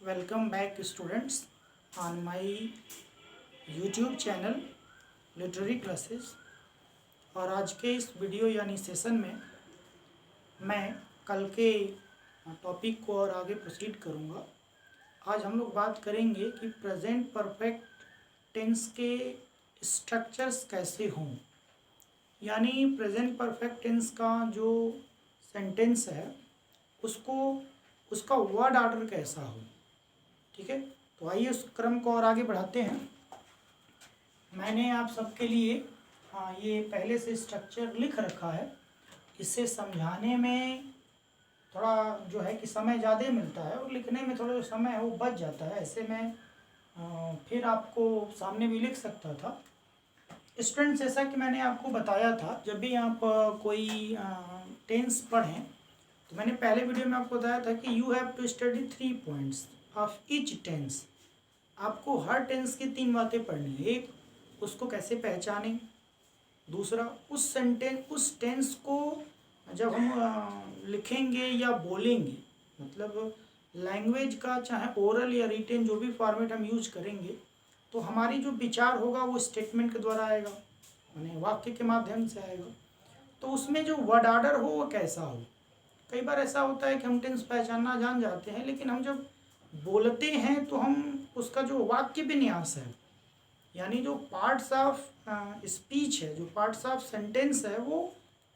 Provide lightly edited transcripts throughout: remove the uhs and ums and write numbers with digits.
Welcome back students on my YouTube channel literary classes. और आज के इस वीडियो यानी सेशन में मैं कल के टॉपिक को और आगे प्रोसीड करूँगा। आज हम लोग बात करेंगे कि प्रेजेंट परफेक्ट टेंस के स्ट्रक्चर्स कैसे हों, यानी प्रेजेंट परफेक्ट टेंस का जो सेंटेंस है उसका वर्ड ऑर्डर कैसा हो। ठीक है, तो आइए उस क्रम को और आगे बढ़ाते हैं। मैंने आप सबके लिए ये पहले से स्ट्रक्चर लिख रखा है। इसे समझाने में थोड़ा जो है कि समय ज़्यादा मिलता है और लिखने में थोड़ा जो समय है वो बच जाता है। ऐसे मैं फिर आपको सामने भी लिख सकता था। स्टूडेंट्स, जैसा कि मैंने आपको बताया था, जब भी आप कोई टेंस पढ़ें तो मैंने पहले वीडियो में आपको बताया था कि you have to study 3 points of each tense. आपको हर टेंस की 3 बातें पढ़नी है। एक, उसको कैसे पहचानें। दूसरा, उस टेंस को जब हम लिखेंगे या बोलेंगे, मतलब लैंग्वेज का चाहे ओरल या रिटेन जो भी फॉर्मेट हम यूज करेंगे, तो हमारी जो विचार होगा वो स्टेटमेंट के द्वारा आएगा, यानी वाक्य के माध्यम से आएगा। तो उसमें जो वर्ड ऑर्डर हो वो कैसा हो। कई बार ऐसा होता है कि हम टेंस पहचानना जान जाते हैं, लेकिन हम जब बोलते हैं तो हम उसका जो वाक्य विन्यास है, यानी जो पार्ट्स ऑफ स्पीच है, जो पार्ट्स ऑफ सेंटेंस है, वो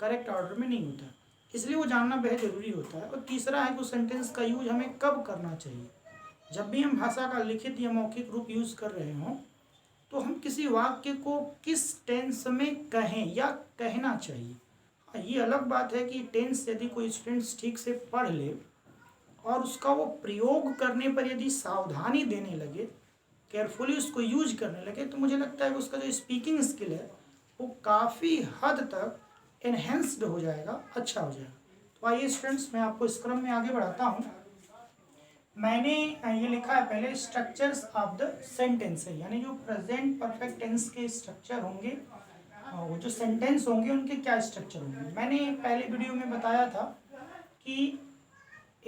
करेक्ट ऑर्डर में नहीं होता, इसलिए वो जानना बेहद ज़रूरी होता है। और तीसरा है कि उस सेंटेंस का यूज हमें कब करना चाहिए। जब भी हम भाषा का लिखित या मौखिक रूप यूज़ कर रहे हों तो हम किसी वाक्य को किस टेंस में कहें या कहना चाहिए। ये अलग बात है कि टेंस यदि कोई स्टूडेंट्स ठीक से पढ़ ले और उसका वो प्रयोग करने पर यदि सावधानी देने लगे, केयरफुली उसको यूज करने लगे, तो मुझे लगता है कि उसका जो स्पीकिंग स्किल है वो काफ़ी हद तक एनहेंस्ड हो जाएगा, अच्छा हो जाएगा। तो आइए स्टूडेंट्स, मैं आपको इस क्रम में आगे बढ़ाता हूँ। मैंने ये लिखा है पहले स्ट्रक्चर्स ऑफ द सेंटेंस है, यानी जो प्रेजेंट परफेक्ट टेंस के स्ट्रक्चर होंगे, वो जो सेंटेंस होंगे उनके क्या स्ट्रक्चर होंगे। मैंने पहले वीडियो में बताया था कि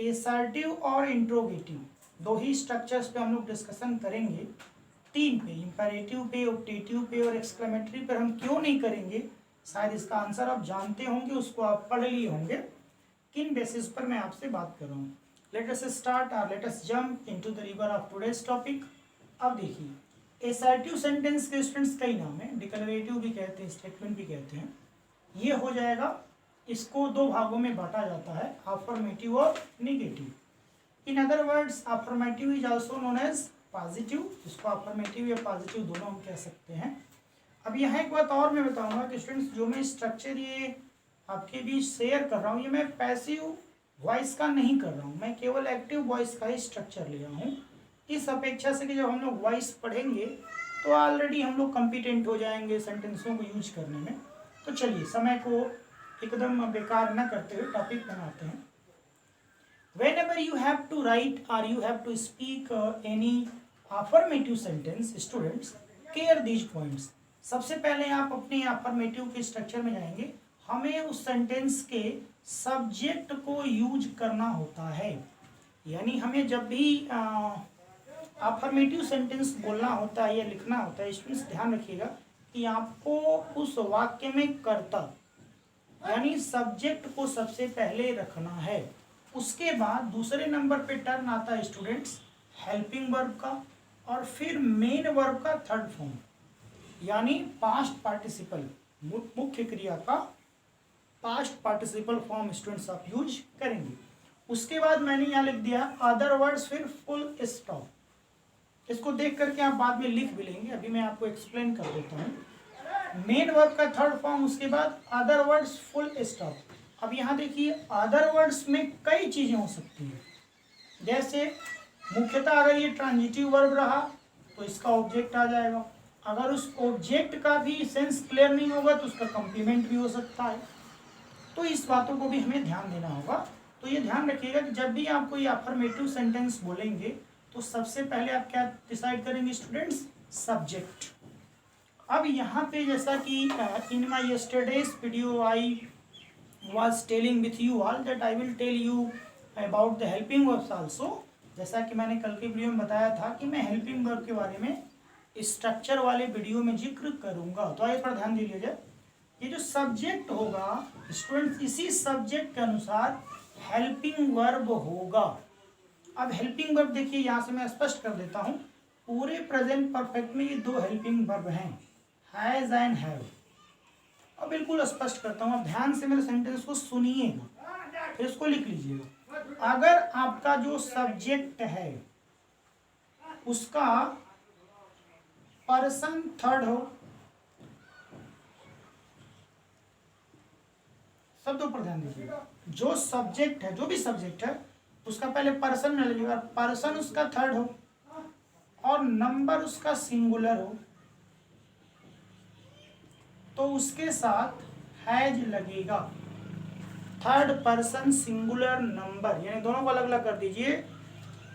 एसर्टिव और इंट्रोगेटिव दो ही स्ट्रक्चर्स पे हम लोग डिस्कशन करेंगे। 3 पे, इंपेरेटिव पे, ऑप्टेटिव पे और एक्सक्लेमेटरी पर हम क्यों नहीं करेंगे, शायद इसका आंसर आप जानते होंगे, उसको आप पढ़ लिए होंगे। किन बेसिस पर मैं आपसे बात कर रहा हूँ। लेट अस स्टार्ट और let us jump into the river of today's topic. अब देखिए, एसर्टिव सेंटेंस के स्टूडेंट्स कई नाम है, डिक्लेरेटिव भी कहते हैं, स्टेटमेंट भी कहते हैं। ये हो जाएगा, इसको 2 भागों में बांटा जाता है, अफर्मेटिव और negative. In other words, affirmative is also known as positive, इसको अफर्मेटिव या पॉजिटिव दोनों हम कह सकते हैं। अब यहाँ एक बात और मैं बताऊंगा कि स्टूडेंट्स, जो मैं स्ट्रक्चर ये आपके बीच शेयर कर रहा हूँ, ये मैं पैसिव वॉइस का नहीं कर रहा हूँ, मैं केवल एक्टिव वॉइस का ही स्ट्रक्चर लिया हूँ, इस अपेक्षा से कि जब हम लोग वॉइस पढ़ेंगे तो ऑलरेडी हम लोग कॉम्पिटेंट हो जाएंगे सेंटेंसों को यूज करने में। तो चलिए, समय को एकदम बेकार न करते हुए टॉपिक बनाते हैं। Whenever you have to write or you have to speak any affirmative sentence, students, care these points. सबसे पहले आप अपने अफर्मेटिव के स्ट्रक्चर में जाएंगे। हमें उस सेंटेंस के सब्जेक्ट को यूज करना होता है, यानी हमें जब भी अफर्मेटिव सेंटेंस बोलना होता है या लिखना होता है, स्टूडेंट्स ध्यान रखिएगा कि आपको उस वाक्य में कर्ता यानी सब्जेक्ट को सबसे पहले रखना है। उसके बाद दूसरे नंबर पे टर्न आता है स्टूडेंट्स हेल्पिंग वर्ब का, और फिर मेन वर्ब का थर्ड फॉर्म, यानी पास्ट पार्टिसिपल, मुख्य क्रिया का पास्ट पार्टिसिपल फॉर्म स्टूडेंट्स आप यूज करेंगे। उसके बाद मैंने यहाँ लिख दिया अदर वर्ड्स, फिर फुल स्टॉप। इसको देख करके आप बाद में लिख भी लेंगे, अभी मैं आपको एक्सप्लेन कर देता हूँ। मेन वर्ब का थर्ड फॉर्म, उसके बाद अदर वर्ड्स, फुल स्टॉप। अब यहाँ देखिए, अदर वर्ड्स में कई चीज़ें हो सकती हैं, जैसे मुख्यतः अगर ये ट्रांजिटिव वर्ब रहा तो इसका ऑब्जेक्ट आ जाएगा। अगर उस ऑब्जेक्ट का भी सेंस क्लियर नहीं होगा तो उसका कॉम्प्लीमेंट भी हो सकता है। तो इस बातों को भी हमें ध्यान देना होगा। तो ये ध्यान रखिएगा कि जब भी आप कोई अफर्मेटिव सेंटेंस बोलेंगे तो सबसे पहले आप क्या डिसाइड करेंगे स्टूडेंट्स, सब्जेक्ट। अब यहाँ पे जैसा कि in my yesterday's video I was telling with you all that I will tell you about the helping verbs also. जैसा कि मैंने कल के वीडियो में बताया था कि मैं हेल्पिंग वर्ब के बारे में स्ट्रक्चर वाले वीडियो में जिक्र करूंगा। तो आइए पर ध्यान दे लीजिए, ये जो सब्जेक्ट होगा स्टूडेंट्स, इसी सब्जेक्ट के अनुसार हेल्पिंग वर्ब होगा। अब हेल्पिंग वर्ब देखिए, यहाँ से मैं स्पष्ट कर देता हूँ, पूरे प्रेजेंट परफेक्ट में ये दो हेल्पिंग वर्ब हैं, हैज एंड हैव। अब बिल्कुल स्पष्ट करता हूँ, अब ध्यान से मेरे सेंटेंस को सुनिएगा, फिर इसको लिख लीजिएगा। अगर आपका जो सब्जेक्ट है उसका पर्सन थर्ड हो, शब्दों पर ध्यान दीजिएगा, जो सब्जेक्ट है, जो भी सब्जेक्ट है उसका पहले पर्सन में लीजिएगा, पर्सन उसका थर्ड हो और नंबर उसका सिंगुलर हो, तो उसके साथ हैज लगेगा। थर्ड पर्सन सिंगुलर नंबर, यानी दोनों को अलग अलग कर दीजिए।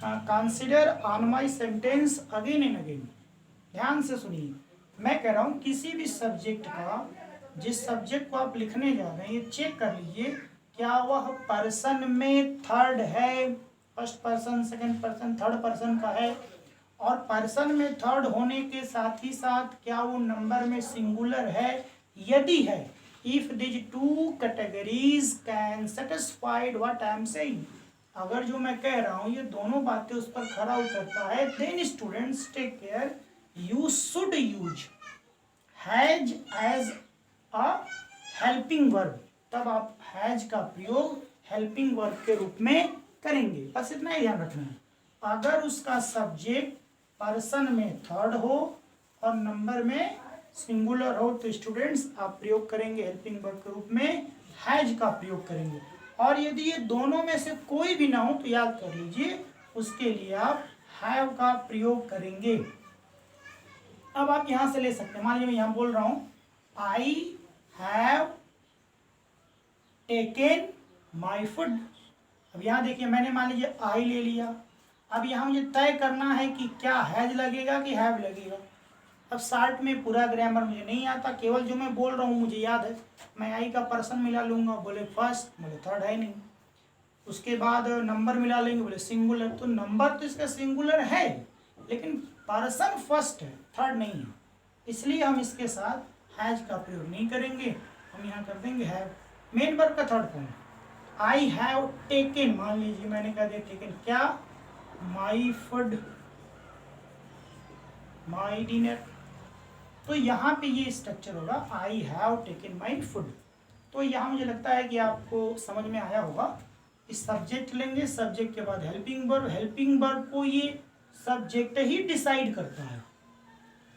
Consider on my sentence again and again, ध्यान से सुनिए। मैं कह रहा हूँ किसी भी सब्जेक्ट का, जिस सब्जेक्ट को आप लिखने जा रहे हैं, ये चेक कर लीजिए क्या वह पर्सन में थर्ड है, first person, second person, third person का है, और पर्सन में थर्ड होने के साथ ही साथ क्या वो नंबर में सिंगुलर है। यदि है, if this two categories can satisfied what I am saying, अगर जो मैं कह रहा हूँ ये दोनों बातें उस पर खरा उतरता है, then students take care, you should use has as a helping verb. तब आप हैज का प्रयोग हेल्पिंग वर्ब के रूप में करेंगे। बस इतना ही ध्यान रखना है। अगर उसका सब्जेक्ट पर्सन में थर्ड हो और नंबर में सिंगुलर हो, तो स्टूडेंट्स आप प्रयोग करेंगे हेल्पिंग वर्ब के रूप में हैज का प्रयोग करेंगे। और यदि ये दोनों में से कोई भी ना हो तो याद कर लीजिए, उसके लिए आप हैव का प्रयोग करेंगे। अब आप यहां से ले सकते हैं, मान लीजिए मैं यहां बोल रहा हूं I have taken my food. अब यहाँ देखिए, मैंने मान लीजिए आई ले लिया। अब यहाँ मुझे तय करना है कि क्या हैज लगेगा कि हैव लगेगा। अब शार्ट में पूरा ग्रामर मुझे नहीं आता, केवल जो मैं बोल रहा हूँ मुझे याद है। मैं आई का पर्सन मिला लूँगा, बोले फर्स्ट, बोले थर्ड है नहीं। उसके बाद नंबर मिला लेंगे, बोले सिंगुलर, तो नंबर तो इसका सिंगुलर है लेकिन पर्सन फर्स्ट है, थर्ड नहीं है, इसलिए हम इसके साथ हैज का प्रयोग नहीं करेंगे, हम यहाँ कर देंगे हैव। मेन वर्ब का third form, I have taken, मान लीजिए मैंने कह दिया टेकन क्या, माई फूड, माई डिनर, तो यहाँ पे ये स्ट्रक्चर होगा I have taken my food. तो यहाँ मुझे लगता है कि आपको समझ में आया होगा। इस सब्जेक्ट लेंगे, सब्जेक्ट के बाद हेल्पिंग वर्ब, हेल्पिंग वर्ब को ये सब्जेक्ट ही डिसाइड करता है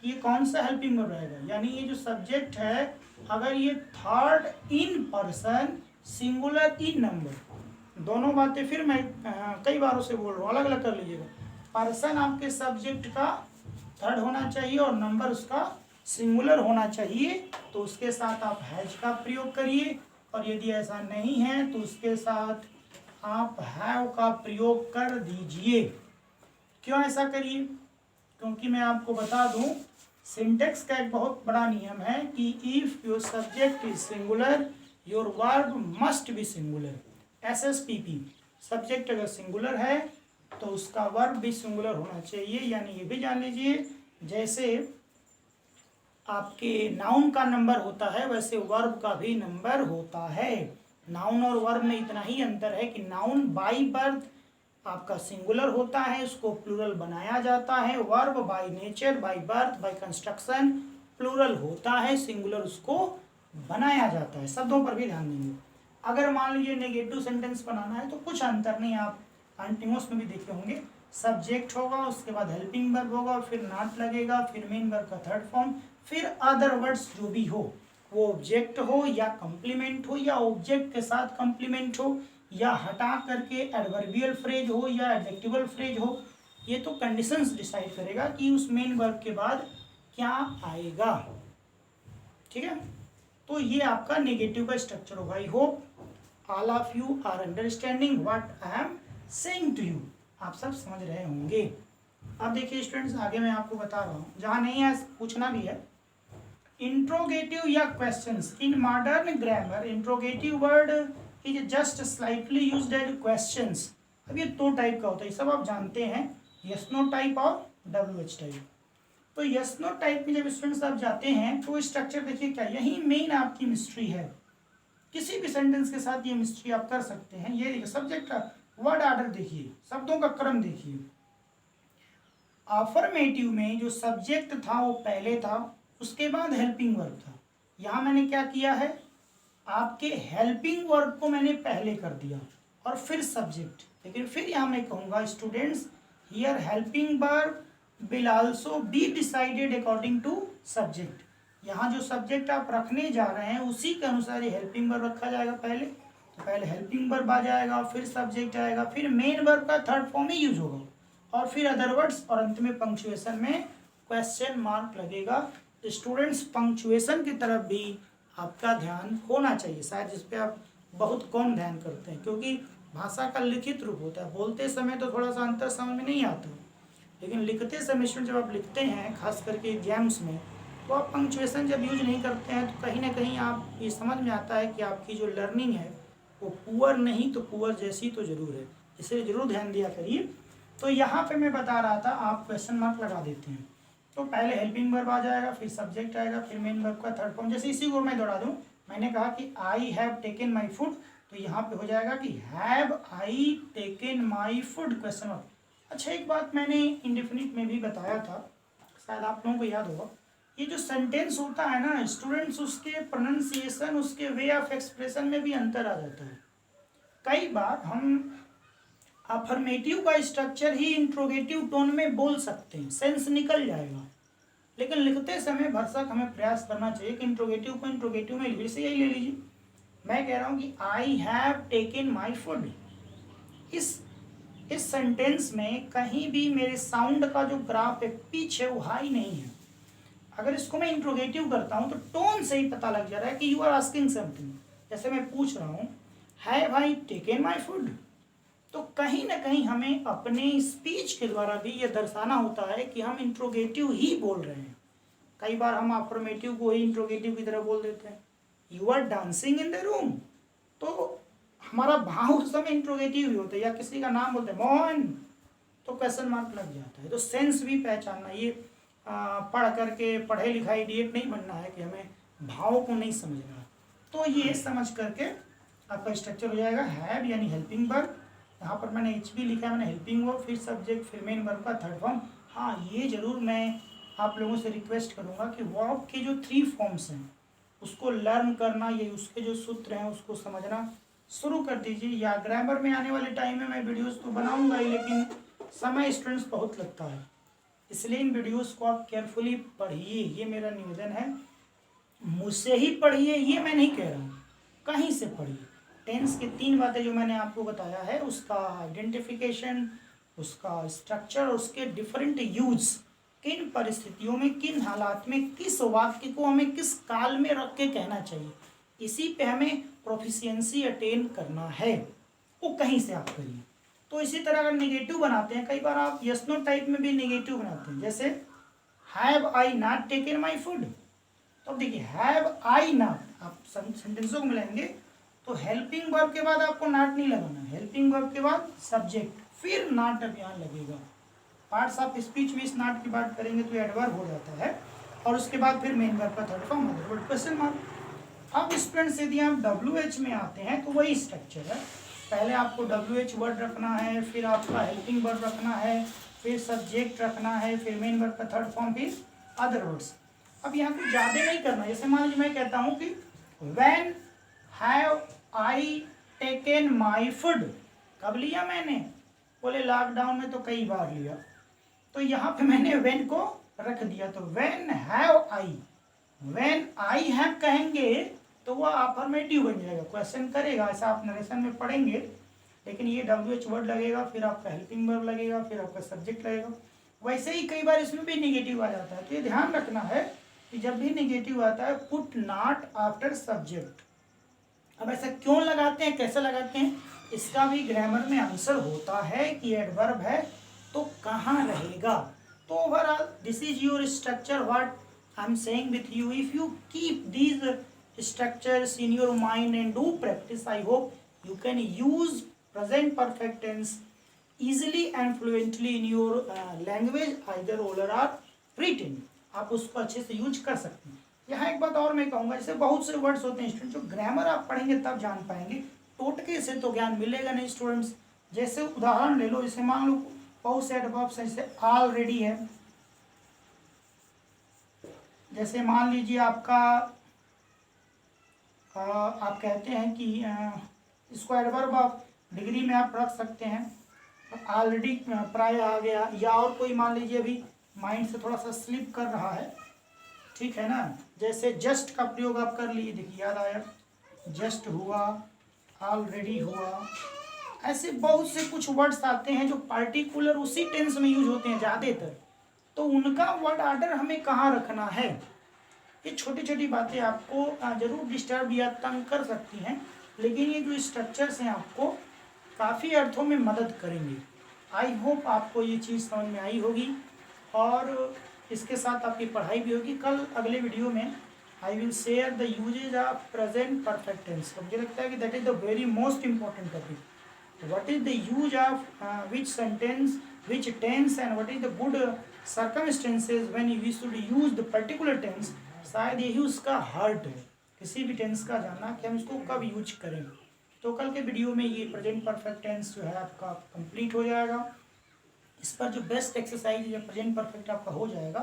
कि ये कौन सा हेल्पिंग वर्ब रहेगा। यानी ये जो सब्जेक्ट है, अगर ये third in person, singular in number, दोनों बातें फिर मैं कई बारों से बोल रहा हूँ, अलग अलग कर लीजिएगा। पर्सन आपके सब्जेक्ट का थर्ड होना चाहिए और नंबर उसका सिंगुलर होना चाहिए, तो उसके साथ आप हैज का प्रयोग करिए। और यदि ऐसा नहीं है तो उसके साथ आप हैव का प्रयोग कर दीजिए। क्यों ऐसा करिए? क्योंकि मैं आपको बता दूं, सिंटेक्स का एक बहुत बड़ा नियम है कि if your subject is singular your verb must be singular. SSPP, subject अगर सिंगुलर है तो उसका वर्ब भी सिंगुलर होना चाहिए। यानी ये भी जान लीजिए, जैसे आपके नाउन का नंबर होता है वैसे वर्ब का भी नंबर होता है। नाउन और वर्ब में इतना ही अंतर है कि नाउन बाई बर्थ आपका सिंगुलर होता है, उसको प्लूरल बनाया जाता है। Verb by nature, by birth, by construction plural होता है, सिंगुलर उसको बनाया जाता है। शब्दों पर भी ध्यान देंगे। अगर मान लीजिए नेगेटिव सेंटेंस बनाना है तो कुछ अंतर नहीं, आप कंटिन्यूस में भी देखे होंगे। सब्जेक्ट होगा, उसके बाद हेल्पिंग वर्ब होगा, फिर नॉट लगेगा, फिर मेन वर्ब का थर्ड फॉर्म, फिर अदर वर्ड्स जो भी हो, वो ऑब्जेक्ट हो या कॉम्प्लीमेंट हो या ऑब्जेक्ट के साथ कॉम्प्लीमेंट हो या हटा करके एडवर्बियल फ्रेज हो या एडजेक्टिवल फ्रेज हो, ये तो कंडीशंस डिसाइड करेगा कि उस मेन वर्ब के बाद क्या आएगा। ठीक है, तो ये आपका नेगेटिव का स्ट्रक्चर होगा। I hope all of you are understanding what I am saying to you. आप सब समझ रहे होंगे। अब देखिए स्टूडेंट्स, आगे मैं आपको बता रहा हूँ, जहाँ नहीं है पूछना भी है। इंट्रोगेटिव या questions, in modern grammar interrogative word is just slightly used as questions अब ये 2 टाइप का होता है, ये सब आप जानते हैं, यस नो टाइप और WH टाइप। तो यस नो टाइप में जब स्टूडेंट्स आप जाते हैं तो स्ट्रक्चर देखिए क्या, यही मेन आपकी मिस्ट्री है। किसी भी सेंटेंस के साथ ये मिस्ट्री आप कर सकते हैं। ये देखिए सब्जेक्ट का वर्ड ऑर्डर देखिए, शब्दों का क्रम देखिए। अफर्मेटिव में जो सब्जेक्ट था वो पहले था, उसके बाद हेल्पिंग वर्ब था। यहाँ मैंने क्या किया है, आपके हेल्पिंग वर्ब को मैंने पहले कर दिया और फिर सब्जेक्ट। लेकिन फिर यहाँ मैं कहूँगा students, here helping verb will also be decided according to subject. यहाँ जो सब्जेक्ट आप रखने जा रहे हैं उसी के अनुसार ये हेल्पिंग वर्ब रखा जाएगा पहले। तो पहले हेल्पिंग वर्ब आ जाएगा, फिर सब्जेक्ट आएगा, फिर मेन वर्ब का थर्ड फॉर्म ही यूज होगा, और फिर अदर वर्ड्स, और अंत में पंक्चुएशन में क्वेश्चन मार्क लगेगा। स्टूडेंट्स पंक्चुएशन की तरफ भी आपका ध्यान होना चाहिए, शायद जिस पे आप बहुत कम ध्यान करते हैं, क्योंकि भाषा का लिखित रूप होता है। बोलते समय तो थोड़ा सा अंतर समझ में नहीं आता, लेकिन लिखते समय स्टूडेंट जब आप लिखते हैं, खास करके एग्जाम्स में, तो आप पंक्चुएशन जब यूज नहीं करते हैं तो कहीं ना कहीं आप ये समझ में आता है कि आपकी जो लर्निंग है वो पुअर नहीं तो पुअर जैसी तो ज़रूर है। इसलिए ज़रूर ध्यान दिया करिए। तो यहाँ पे मैं बता रहा था, आप क्वेश्चन मार्क लगा देते हैं। तो पहले हेल्पिंग वर्ब आ जाएगा, फिर सब्जेक्ट आएगा, फिर मेन वर्ब का थर्ड फॉर्म। जैसे इसी को मैं दोहरा दूँ, मैंने कहा कि I have taken my food, तो यहाँ पे हो जाएगा कि have I taken my food question mark. अच्छा, एक बात मैंने इंडेफिनिट में भी बताया था, शायद आप लोगों को याद होगा। ये जो सेंटेंस होता है ना स्टूडेंट्स, उसके प्रोनाउंसिएशन, उसके वे ऑफ एक्सप्रेशन में भी अंतर आ जाता है। कई बार हम अफर्मेटिव का स्ट्रक्चर ही इंट्रोगेटिव टोन में बोल सकते हैं, सेंस निकल जाएगा, लेकिन लिखते समय भरसक हमें प्रयास करना चाहिए कि इंट्रोगेटिव को इंट्रोगेटिव में लिखिए। से यही ले लीजिए, मैं कह रहा हूँ कि I have taken my food. इस सेंटेंस में कहीं भी मेरे साउंड का जो ग्राफ है, पिच है, वो हाई नहीं है। अगर इसको मैं इंट्रोगेटिव करता हूँ तो टोन से ही पता लग जा रहा है कि यू आर आस्किंग समथिंग। जैसे मैं पूछ रहा हूँ have I taken my food, तो कहीं ना कहीं हमें अपने स्पीच के द्वारा भी ये दर्शाना होता है कि हम इंट्रोगेटिव ही बोल रहे हैं। कई बार हम अफर्मेटिव को ही इंट्रोगेटिव की तरह बोल देते हैं, you are dancing in the room, तो हमारा भाव उस समय इंट्रोगेटिव ही होता है। या किसी का नाम बोलते हैं मोहन, तो क्वेश्चन मार्क लग जाता है। तो सेंस भी पहचानना, ये पढ़ करके पढ़े लिखा इडियट नहीं बनना है कि हमें भाव को नहीं समझना। तो ये समझ करके आपका स्ट्रक्चर हो जाएगा हैव यानी हेल्पिंग वर्ब, यहाँ पर मैंने एच भी लिखा है, मैंने हेल्पिंग वर्ब, फिर सब्जेक्ट, फिर मेन वर्ब का थर्ड फॉर्म। हाँ, ये जरूर मैं आप लोगों से रिक्वेस्ट करूँगा कि वर्ब के जो 3 फॉर्म्स हैं उसको लर्न करना, ये उसके जो सूत्र हैं उसको समझना शुरू कर दीजिए। या ग्रामर में आने वाले टाइम में मैं वीडियोस तो बनाऊंगा ही, लेकिन समय स्टूडेंट्स बहुत लगता है, इसलिए इन वीडियोस को आप केयरफुली पढ़िए, ये मेरा निवेदन है। मुझसे ही पढ़िए ये मैं नहीं कह रहा हूँ, कहीं से पढ़िए। टेंस की 3 बातें जो मैंने आपको बताया है, उसका आइडेंटिफिकेशन, उसका स्ट्रक्चर, उसके डिफरेंट यूज, किन परिस्थितियों में, किन हालात में, किस वाक्य को हमें किस काल में रख के कहना चाहिए, इसी पे हमें प्रोफिशिएंसी अटेन करना है, वो कहीं से आप करिए। तो इसी तरह अगर नेगेटिव बनाते हैं, कई बार आप यस नो टाइप में भी नेगेटिव बनाते हैं, जैसे have I not taken my food. तो अब देखिए हैव आई नॉट, आप सेंटेंसों को मिलाएंगे तो हेल्पिंग वर्ब के बाद आपको नॉट नहीं लगाना, हेल्पिंग वर्ब के बाद सब्जेक्ट, फिर नॉट अब यहाँ लगेगा। पार्ट्स ऑफ स्पीच में इस नॉट की बात करेंगे तो एडवर्ब हो जाता है, और उसके बाद फिर मेन वर्ब का third form other word question mark. अब स्टूडेंट्स यदि आप WH में आते हैं तो वही स्ट्रक्चर है, पहले आपको WH वर्ड रखना है, फिर आपका हेल्पिंग वर्ब रखना है, फिर सब्जेक्ट रखना है, फिर मेन वर्ब का थर्ड फॉर्म, फिर अदर वर्ड्स। अब यहाँ कुछ ज़्यादा नहीं करना। जैसे मान लीजिए मैं कहता हूँ कि when have I taken my food, कब लिया मैंने, बोले लॉकडाउन में तो कई बार लिया, तो यहाँ पे मैंने व्हेन को रख दिया। तो when have I, when I have कहेंगे तो वह अफर्मेटिव बन जाएगा, क्वेश्चन करेगा, ऐसा आप नरेशन में पढ़ेंगे। लेकिन ये WH वर्ड लगेगा, फिर आपका हेल्पिंग वर्ब लगेगा, फिर आपका सब्जेक्ट लगेगा। वैसे ही कई बार इसमें भी नेगेटिव आ जाता है, तो ये ध्यान रखना है कि जब भी नेगेटिव आता है पुट नॉट आफ्टर सब्जेक्ट। अब ऐसा क्यों लगाते हैं, कैसे लगाते हैं, इसका भी ग्रामर में आंसर होता है कि एडवर्ब है तो कहाँ रहेगा। तो overall this is your structure what I am saying with you. If you keep these structures in your mind and do practice, I hope you can use present perfect tense easily and fluently in your language either oral or written। आप उसको अच्छे से use कर सकते हैं। यहाँ एक बात और मैं कहूँगा, जैसे बहुत से वर्ड्स होते हैं स्टूडेंट, जो ग्रामर आप पढ़ेंगे तब जान पाएंगे, टोटके से तो ज्ञान मिलेगा नहीं स्टूडेंट्स। जैसे उदाहरण ले लो, जैसे मान लो बहुत से एडवर्ब्स हैं, जैसे ऑलरेडी है, जैसे मान लीजिए आपका आप कहते हैं कि इसको एडवर्ब आप डिग्री में आप रख सकते हैं, ऑलरेडी प्राय आ गया, या और कोई मान लीजिए अभी माइंड से थोड़ा सा स्लिप कर रहा है, ठीक है ना, जैसे जस्ट का प्रयोग आप कर लिए, देखिए याद आया, जस्ट हुआ, ऑलरेडी हुआ। ऐसे बहुत से कुछ वर्ड्स आते हैं जो पार्टिकुलर उसी टेंस में यूज होते हैं ज़्यादातर, तो उनका वर्ड ऑर्डर हमें कहाँ रखना है, ये छोटी छोटी बातें आपको जरूर डिस्टर्ब या तंग कर सकती हैं, लेकिन ये जो स्ट्रक्चर्स हैं आपको काफ़ी अर्थों में मदद करेंगे। आई होप आपको ये चीज़ समझ में आई होगी और इसके साथ आपकी पढ़ाई भी होगी। कल अगले वीडियो में I will share the usages of present perfect tense. मुझे लगता है कि that is the very most important topic. What is the use of which sentence, which tense and what is the good circumstances when we should use the particular tense. शायद यही उसका heart है, किसी भी टेंस का जानना कि हम इसको कब यूज करें। तो कल के वीडियो में ये प्रेजेंट परफेक्ट टेंस जो है आपका कंप्लीट हो जाएगा। इस पर जो बेस्ट एक्सरसाइज या प्रेजेंट परफेक्ट आपका हो जाएगा,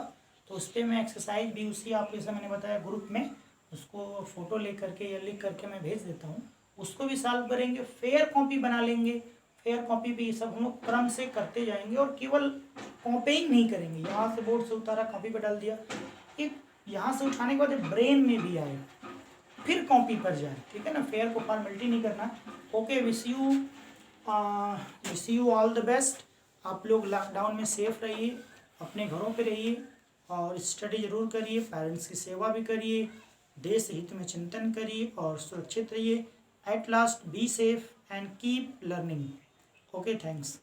तो उस पर मैं एक्सरसाइज भी उसी आप जैसा मैंने बताया ग्रुप में उसको फ़ोटो ले करके या लिख करके मैं भेज देता हूँ, उसको भी सॉल्व करेंगे, फेयर कॉपी बना लेंगे। फेयर कॉपी भी ये सब हम लोग क्रम से करते जाएंगे और केवल कॉपीइंग नहीं करेंगे, यहाँ से बोर्ड से उतारा कॉपी पर डाल दिया, एक यहाँ से उठाने के बाद ब्रेन में भी आए फिर कॉपी पर जाए, ठीक है ना। फेयर को फॉर्मेलिटी नहीं करना। Okay, wish you all the best. आप लोग लॉकडाउन में सेफ रहिए, अपने घरों पे रहिए और स्टडी जरूर करिए, पेरेंट्स की सेवा भी करिए, देश हित में चिंतन करिए और सुरक्षित रहिए। At last be safe and keep learning. Okay, thanks.